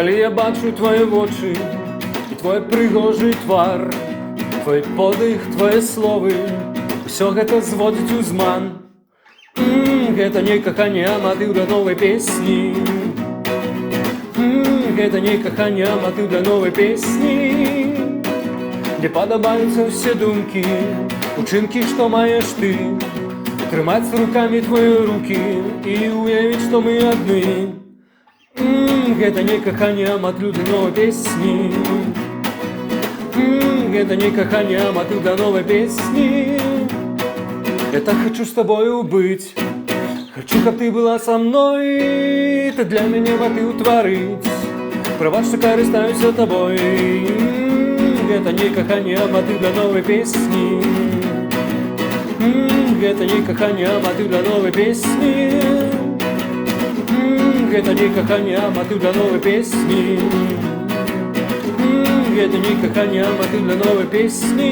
Калі я бачу твае вочы і твой прыгожы твар, твой подых, твае словы, усё гэта зводзіць у зман. Гэта не каханне, а матыў для новай песні. Гэта не каханне, а матыў для новай песні. Мне падабаюцца ўсе думкі, учынкі, што маеш ты. Трымаць рукамі твои рукі і уявіць, што мы адны. Гэта не каханне, а матыў для новай песні. Гэта не каханне, а матыў для новай песні. Я так хочу с тобою быть, хочу, каб ты была со мной. Ты для мяне матыў тварыць, права, што карыстаюся тобой. Гэта не каханне, а матыў для новай песні. Гэта не каханне, а матыў для новай песні. Гэта не каханне, а матыў для новай песні. Гэта не каханне, а матыў для новай песні.